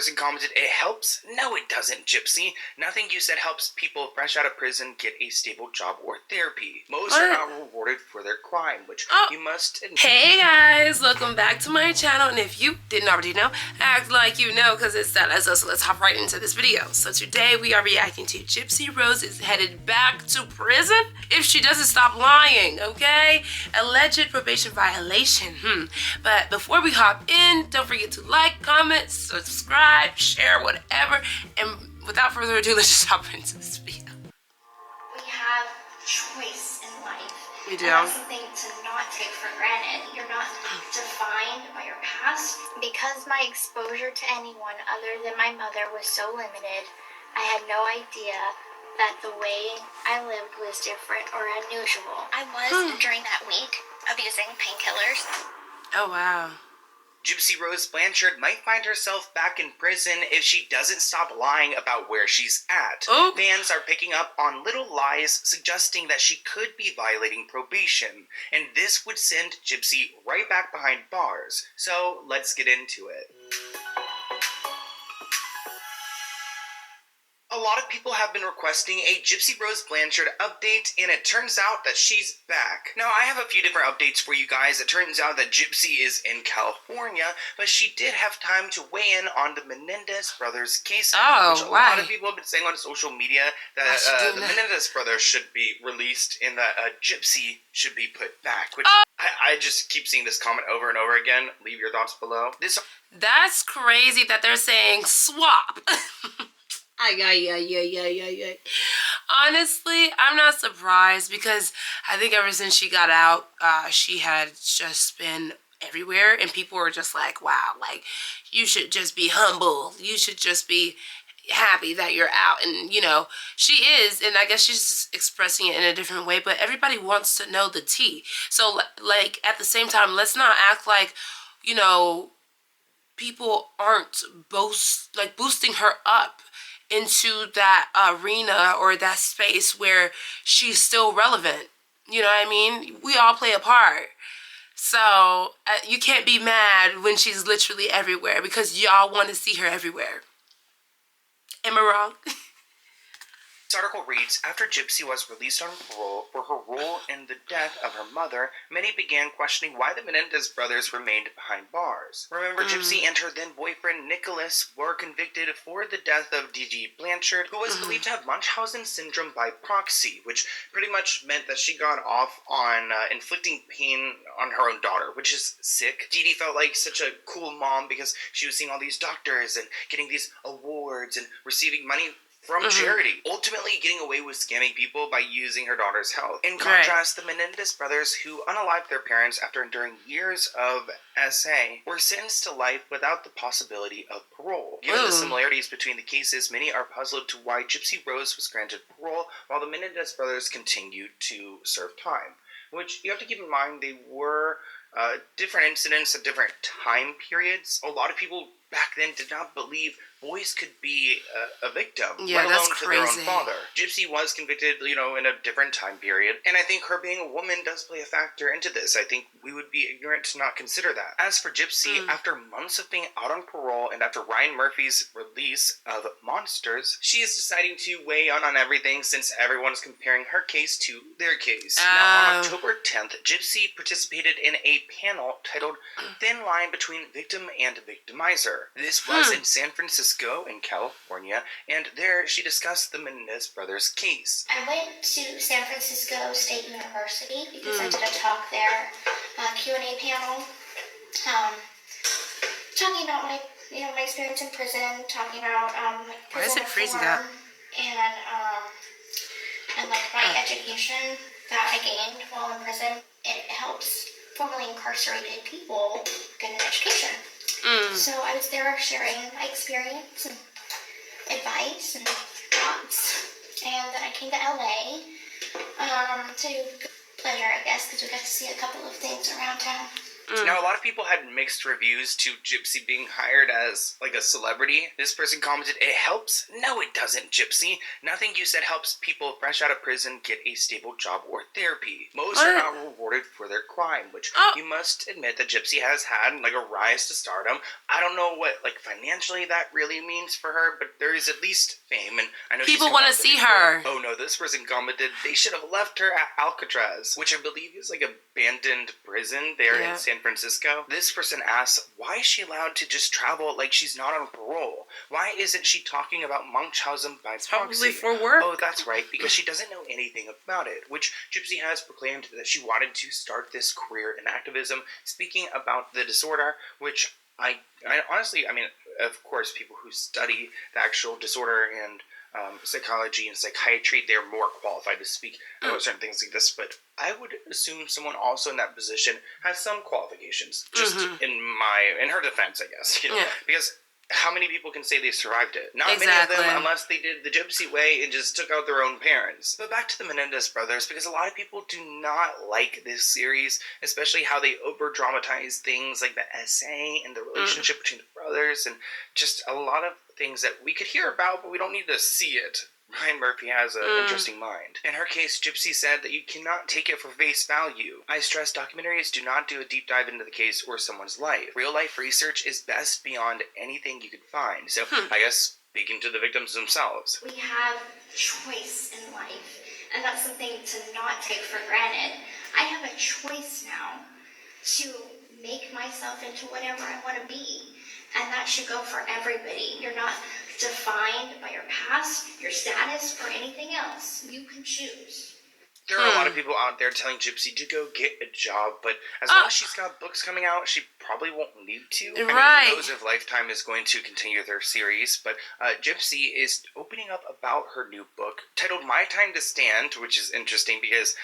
person commented, "It helps? No, it doesn't, Gypsy. Nothing you said helps people fresh out of prison get a stable job or therapy. Most are not rewarded for their crime, which you must admit." Hey guys, welcome back to my channel, and if you didn't already know, act like you know, because it's that as us. So let's hop right into this video. So today we are reacting to Gypsy Rose is headed back to prison if she doesn't stop lying, okay? Alleged probation violation. But before we hop in, don't forget to like, comment, subscribe, share, whatever. And without further ado, let's just hop into this video. We have choice in life. We do. And that's something to not take for granted. You're not defined by your past. Because my exposure to anyone other than my mother was so limited, I had no idea that the way I lived was different or unusual. I was, during that week, abusing painkillers. Oh, wow. Gypsy Rose Blanchard might find herself back in prison if she doesn't stop lying about where she's at. Oh. Fans are picking up on little lies suggesting that she could be violating probation, and this would send Gypsy right back behind bars. So let's get into it. A lot of people have been requesting a Gypsy Rose Blanchard update, and it turns out that she's back. Now, I have a few different updates for you guys. It turns out that Gypsy is in California, but she did have time to weigh in on the Menendez brothers case, which a lot of people have been saying on social media that the Menendez brothers should be released and that Gypsy should be put back, which I just keep seeing this comment over and over again. Leave your thoughts below. That's crazy that they're saying swap. Honestly, I'm not surprised because I think ever since she got out, she had just been everywhere, and people were just like, wow, like, you should just be humble. You should just be happy that you're out. And, you know, she is, and I guess she's just expressing it in a different way, but everybody wants to know the tea. So, like, at the same time, let's not act like, you know, people aren't boosting her up into that arena or that space where she's still relevant. You know what I mean? We all play a part. So you can't be mad when she's literally everywhere because y'all want to see her everywhere. Am I wrong? This article reads, after Gypsy was released on parole for her role in the death of her mother, many began questioning why the Menendez brothers remained behind bars. Remember, Gypsy and her then-boyfriend Nicholas were convicted for the death of D.G. Blanchard, who was believed to have Munchausen syndrome by proxy, which pretty much meant that she got off on inflicting pain on her own daughter, which is sick. Dee Dee felt like such a cool mom because she was seeing all these doctors and getting these awards and receiving money from charity, ultimately getting away with scamming people by using her daughter's health. In contrast, the Menendez brothers, who unalived their parents after enduring years of SA, were sentenced to life without the possibility of parole. Given the similarities between the cases, many are puzzled to why Gypsy Rose was granted parole while the Menendez brothers continued to serve time. Which, you have to keep in mind, they were different incidents at different time periods. A lot of people back then did not believe boys could be a victim, let alone to their own father. Gypsy was convicted, you know, in a different time period, and I think her being a woman does play a factor into this. I think we would be ignorant to not consider that. As for Gypsy, after months of being out on parole and after Ryan Murphy's release of Monsters, she is deciding to weigh in on everything since everyone is comparing her case to their case. Now, on October 10th, Gypsy participated in a panel titled Thin Line Between Victim and Victimizer. This was in San Francisco in California, and there she discussed the Menendez brothers' case. I went to San Francisco State University because I did a talk there, a Q&A panel, talking about my experience in prison, talking about prison reform, and like my education that I gained while in prison. It helps formerly incarcerated people get an education. So I was there sharing my experience and advice and thoughts. And then I came to LA to pleasure, I guess, because we got to see a couple of things around town. Now, a lot of people had mixed reviews to Gypsy being hired as, like, a celebrity. This person commented, "It helps? No, it doesn't, Gypsy. Nothing you said helps people fresh out of prison get a stable job or therapy. Most are not rewarded for their crime," which you must admit that Gypsy has had, like, a rise to stardom. I don't know what, like, financially that really means for her, but there is at least fame, and I know people want to see her. Oh no, this person commented, "They should have left her at Alcatraz," which I believe is, like, an abandoned prison there in San Francisco. This person asks, why is she allowed to just travel like she's not on parole? Why isn't she talking about Munchausen by proxy? Probably for work. Oh, that's right, because she doesn't know anything about it, which Gypsy has proclaimed that she wanted to start this career in activism, speaking about the disorder, which I honestly, I mean, of course, people who study the actual disorder and psychology and psychiatry, they're more qualified to speak about certain things like this, but I would assume someone also in that position has some qualifications, just in her defense, I guess, you know, because how many people can say they survived it? Not many of them, unless they did the Gypsy way and just took out their own parents. But back to the Menendez brothers, because a lot of people do not like this series, especially how they over-dramatize things like the essay and the relationship between the brothers, and just a lot of things that we could hear about, but we don't need to see it. Ryan Murphy has an interesting mind. In her case, Gypsy said that you cannot take it for face value. I stress documentaries do not do a deep dive into the case or someone's life. Real-life research is best beyond anything you can find. So, I guess, speaking to the victims themselves. We have choice in life, and that's something to not take for granted. I have a choice now to make myself into whatever I want to be. And that should go for everybody. You're not defined by your past, your status, or anything else. You can choose. There are a lot of people out there telling Gypsy to go get a job, but as long as she's got books coming out, she probably won't need to. I mean, who knows if Lifetime is going to continue their series, but Gypsy is opening up about her new book titled My Time to Stand, which is interesting because,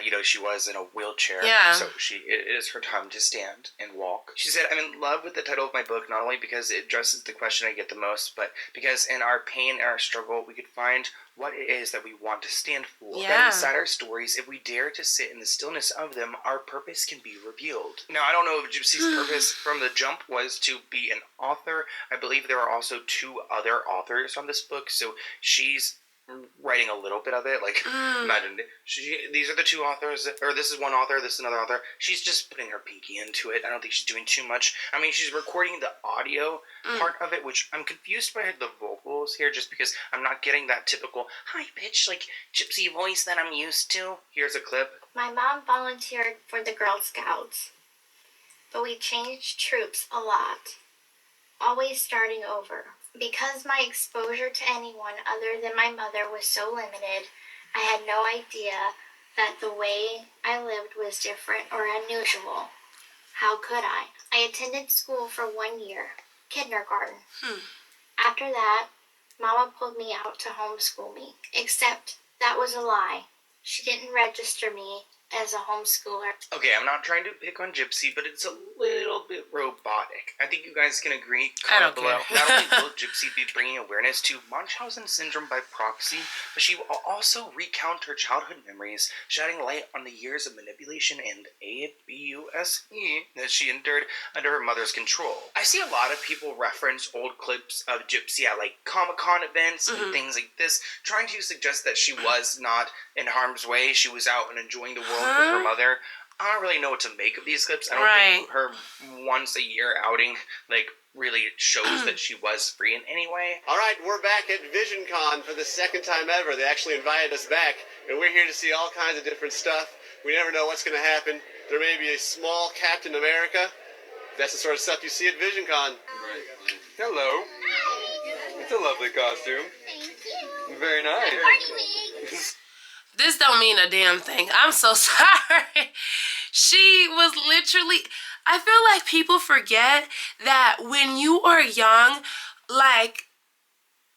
you know, she was in a wheelchair, so it is her time to stand and walk. She said, "I'm in love with the title of my book, not only because it addresses the question I get the most, but because in our pain and our struggle, we could find what it is that we want to stand for. That inside our stories, if we dare to sit in the stillness of them, our purpose can be revealed." Now, I don't know if Gypsy's purpose from the jump was to be an author. I believe there are also 2 other authors on this book, so she's writing a little bit of it. Like, imagine, these are the 2 authors, or this is one author, this is another author. She's just putting her pinky into it. I don't think she's doing too much. I mean, she's recording the audio part of it, which I'm confused by the vocals here, just because I'm not getting that typical high-pitched, like, Gypsy voice that I'm used to. Here's a clip. My mom volunteered for the Girl Scouts, but we changed troops a lot, always starting over. Because my exposure to anyone other than my mother was so limited, I had no idea that the way I lived was different or unusual. How could I? I attended school for 1 year, kindergarten. After that, Mama pulled me out to homeschool me, except that was a lie. She didn't register me as a homeschooler. Okay, I'm not trying to pick on Gypsy, but it's a little bit robotic. I think you guys can agree. Comment below. Not only will Gypsy be bringing awareness to Munchausen syndrome by proxy, but she will also recount her childhood memories, shedding light on the years of manipulation and abuse that she endured under her mother's control. I see a lot of people reference old clips of Gypsy at, like, Comic-Con events and things like this, trying to suggest that she was not in harm's way. She was out and enjoying the world with her mother. I don't really know what to make of these clips. I don't think her once a year outing, like, really shows that she was free in any way. All right, we're back at VisionCon for the 2nd time ever. They actually invited us back, and we're here to see all kinds of different stuff. We never know what's going to happen. There may be a small Captain America. That's the sort of stuff you see at VisionCon. Right. Hello. It's a lovely costume. Thank you. Very nice. Party wig. This don't mean a damn thing. I'm so sorry. She was literally... I feel like people forget that when you are young, like,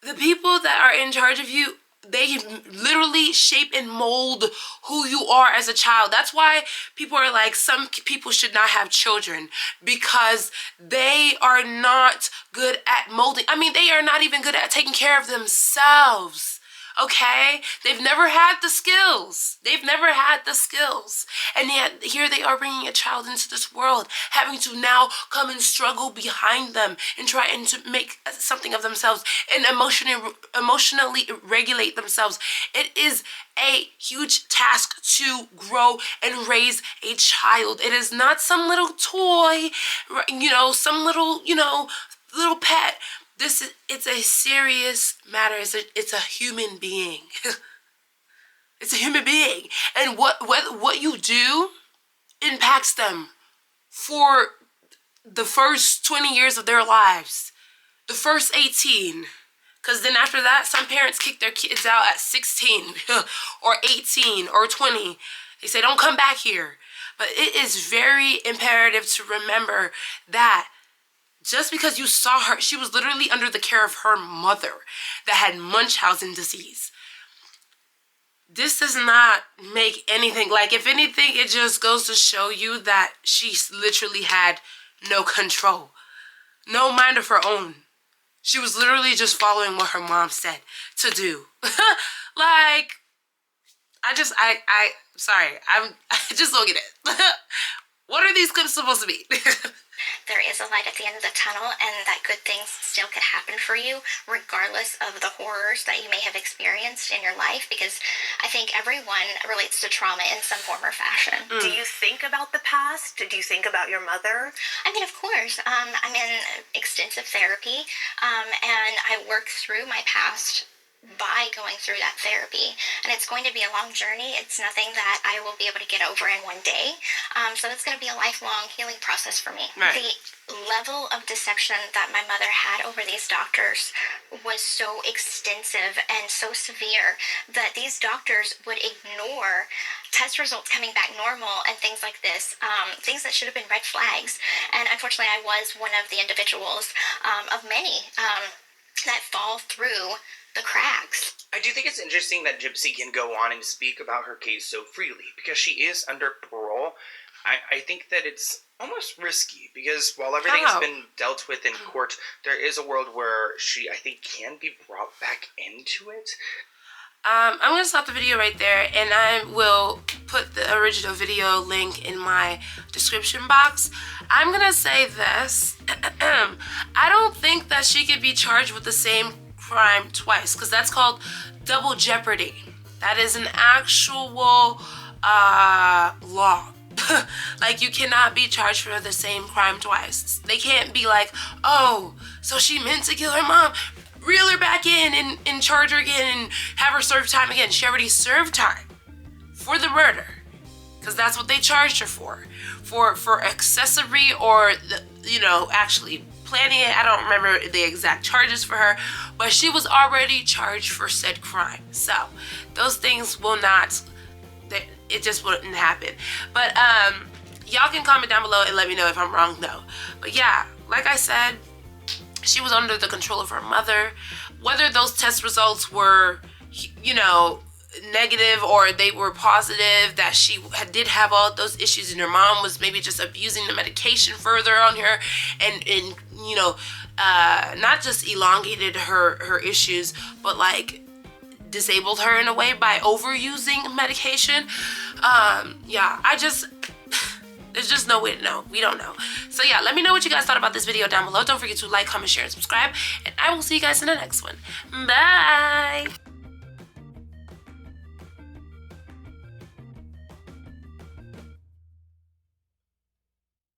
the people that are in charge of you, they literally shape and mold who you are as a child. That's why people are like, some people should not have children, because they are not good at molding. I mean, they are not even good at taking care of themselves. okay? They've never had the skills. They've never had the skills. And yet here they are bringing a child into this world, having to now come and struggle behind them and trying to make something of themselves and emotionally regulate themselves. It is a huge task to grow and raise a child. It is not some little toy, some little, little pet. It's a serious matter. It's a human being. It's a human being. And what you do impacts them for the first 20 years of their lives. The first 18. Because then after that, some parents kick their kids out at 16 or 18 or 20. They say, don't come back here. But it is very imperative to remember that just because you saw her, she was literally under the care of her mother that had Munchausen disease. This does not make anything, like if anything, it just goes to show you that she literally had no control, no mind of her own. She was literally just following what her mom said to do. Like, I just don't get it. What are these clips supposed to be? There is a light at the end of the tunnel, and that good things still could happen for you, regardless of the horrors that you may have experienced in your life, because I think everyone relates to trauma in some form or fashion. Do you think about the past? Do you think about your mother? I mean, of course. I'm in extensive therapy, and I work through my past by going through that therapy, and it's going to be a long journey. It's nothing that I will be able to get over in one day, so it's going to be a lifelong healing process for me. Right. The level of deception that my mother had over these doctors was so extensive and so severe that these doctors would ignore test results coming back normal and things like this, things that should have been red flags. And unfortunately, I was one of the individuals of many that fall through the cracks. I do think it's interesting that GYPSY can go on and speak about her case so freely because she is under parole. I think that it's almost risky because while everything's been dealt with in court, there is a world where she, I think, can be brought back into it. I'm going to stop the video right there, and I will put the original video link in my description box. I'm going to say this. I don't think that she could be charged with the same crime twice, because that's called double jeopardy. That is an actual law. Like, you cannot be charged for the same crime twice. They can't be like, oh, so she meant to kill her mom, reel her back in and charge her again and have her serve time again. She already served time for the murder, because that's what they charged her for accessory or actually planning it. I don't remember the exact charges for her, but she was already charged for said crime. So those things will not, it just wouldn't happen. But y'all can comment down below and let me know if I'm wrong though. But yeah, like I said, she was under the control of her mother. Whether those test results were, negative or they were positive, that she did have all those issues and her mom was maybe just abusing the medication further on her and not just elongated her issues, but like disabled her in a way by overusing medication. There's just no way to know. We don't know. So yeah, let me know what you guys thought about this video down below. Don't forget to like, comment, share, and subscribe, and I will see you guys in the next one. Bye.